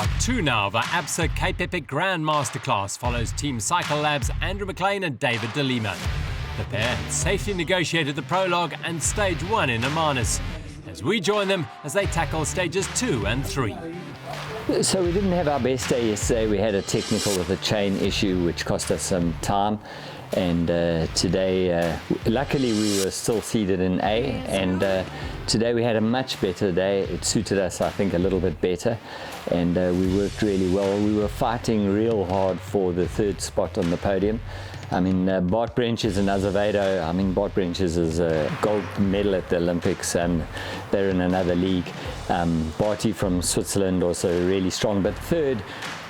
Part 2 now of our ABSA Cape Epic Grand Masterclass follows Team Cycle Labs' Andrew Mclean and David de Lima. The pair had safely negotiated the prologue and stage 1 in Amanus, as we join them as they tackle stages 2 and 3. So we didn't have our best day yesterday. We had a technical with a chain issue which cost us some time, and today luckily we were still seated in A, and today we had a much better day. It suited us, I think, a little bit better, and we worked really well. We were fighting real hard for the third spot on the podium. I mean, Bart Brenches and Azevedo, I mean, Bart Brenches is a gold medal at the Olympics, and they're in another league. Barty from Switzerland also really strong, but third,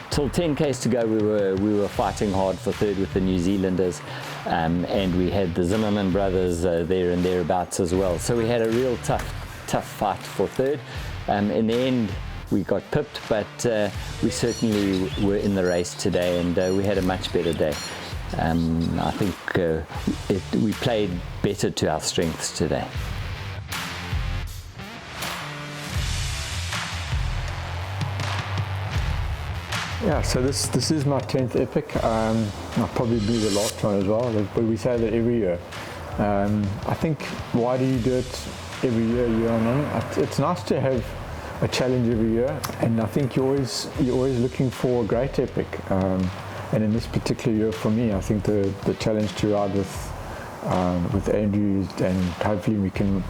till 10 Ks to go, we were fighting hard for third with the New Zealanders, and we had the Zimmerman brothers there and thereabouts as well. So we had a real tough fight for third. In the end, we got pipped, but we certainly were in the race today, and we had a much better day. I think we played better to our strengths today. Yeah, so this is my 10th Epic. I'll probably be the last one as well, but we say that every year. I think, why do you do it every year on year? It's nice to have a challenge every year, and I think you're always looking for a great Epic. And in this particular year for me, I think the challenge to ride with Andrew, and hopefully we can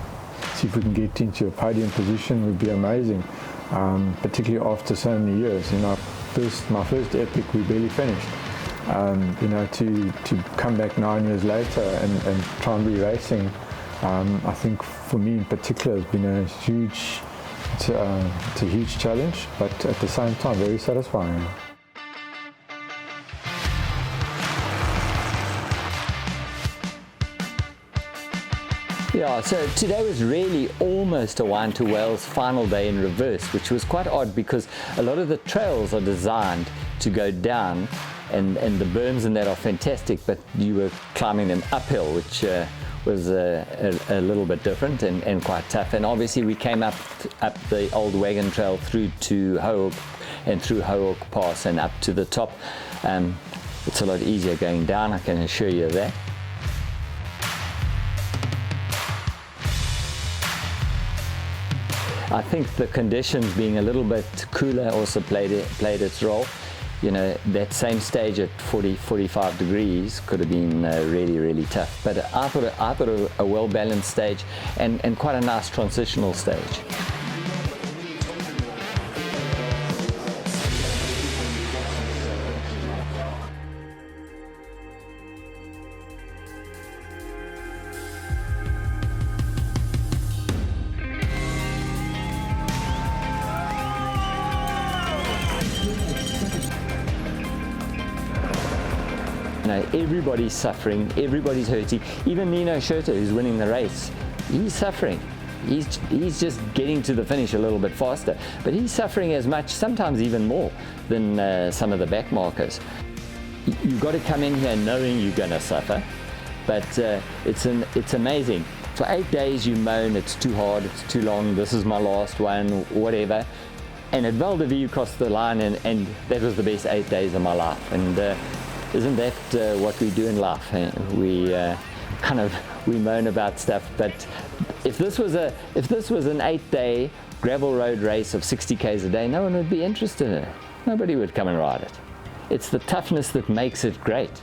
see if we can get into a podium position, would be amazing. Particularly after so many years. You know, my first Epic we barely finished. You know, to come back 9 years later and try and be racing, I think for me in particular has been a huge challenge, but at the same time very satisfying. Yeah, so today was really almost a Wine to Wales final day in reverse, which was quite odd because a lot of the trails are designed to go down, and the berms and that are fantastic, but you were climbing them uphill, which was a little bit different and quite tough. And obviously we came up the old wagon trail through to Hoek and through Hoek Pass and up to the top. It's a lot easier going down, I can assure you of that. I think the conditions being a little bit cooler also played its role. You know, that same stage at 40-45 degrees could have been really tough. But I thought a well-balanced stage and quite a nice transitional stage. Everybody's suffering, everybody's hurting. Even Nino Schurter, who's winning the race, he's suffering. He's just getting to the finish a little bit faster, but he's suffering as much, sometimes even more, than some of the back markers. You've got to come in here knowing you're going to suffer, but it's amazing. For 8 days you moan, it's too hard, it's too long, this is my last one, whatever. And at Val de Vie you crossed the line, and that was the best 8 days of my life. And isn't that what we do in life? We we moan about stuff, but if this was an 8-day gravel road race of 60 Ks a day, no one would be interested in it. Nobody would come and ride it. It's the toughness that makes it great.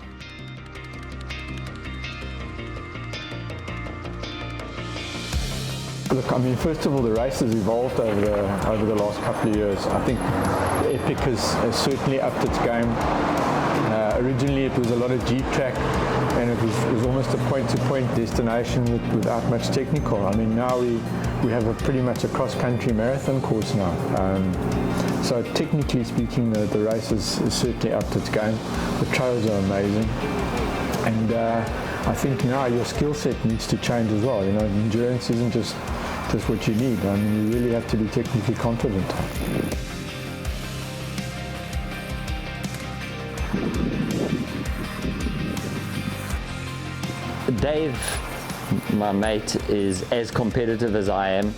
Look, I mean, first of all, the race has evolved over the last couple of years. I think the Epic has certainly upped its game. Originally it was a lot of Jeep track, and it was almost a point-to-point destination without much technical. I mean, now we have pretty much a cross-country marathon course now. So technically speaking, the race has certainly upped its game. The trails are amazing, and I think now your skill set needs to change as well. You know, endurance isn't just what you need. I mean, you really have to be technically confident. Dave, my mate, is as competitive as I am.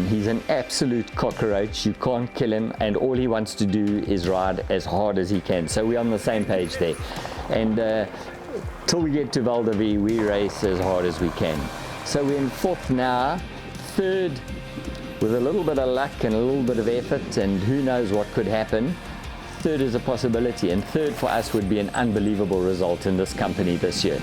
He's an absolute cockroach. You can't kill him, and all he wants to do is ride as hard as he can. So we're on the same page there. And till we get to Val d'Avie, we race as hard as we can. So we're in fourth now, third with a little bit of luck and a little bit of effort, and who knows what could happen. Third is a possibility, and third for us would be an unbelievable result in this company this year.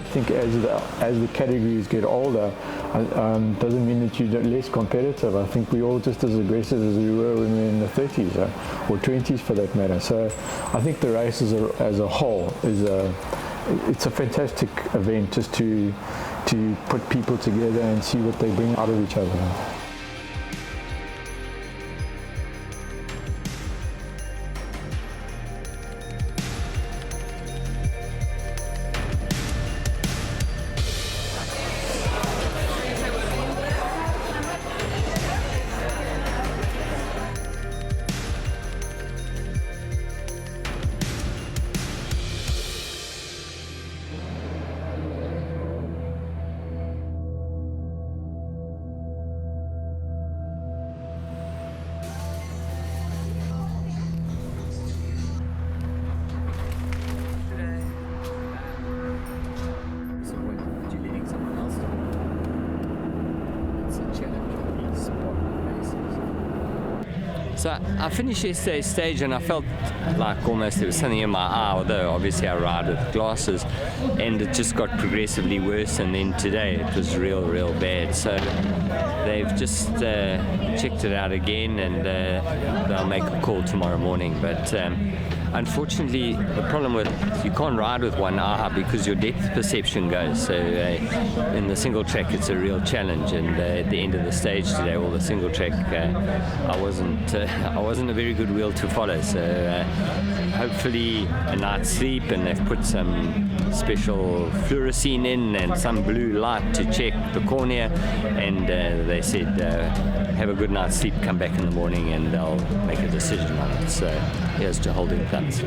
I think as the categories get older, doesn't mean that you're less competitive. I think we're all just as aggressive as we were when we were in the 30s or 20s for that matter. So I think the race as a whole it's a fantastic event just to put people together and see what they bring out of each other. So I finished yesterday's stage and I felt like almost there was something in my eye, although obviously I ride with glasses, and it just got progressively worse, and then today it was real bad. So they've just checked it out again, and they'll make a call tomorrow morning. But unfortunately, the problem with you can't ride with one eye because your depth perception goes. So in the single track, it's a real challenge. And at the end of the stage today, all the single track, I wasn't a very good wheel to follow. So hopefully a night's sleep, and they've put some special fluorescein in and some blue light to check the cornea. And they said, have a good night's sleep, come back in the morning, and they'll make a decision on it. So here's to holding thumbs.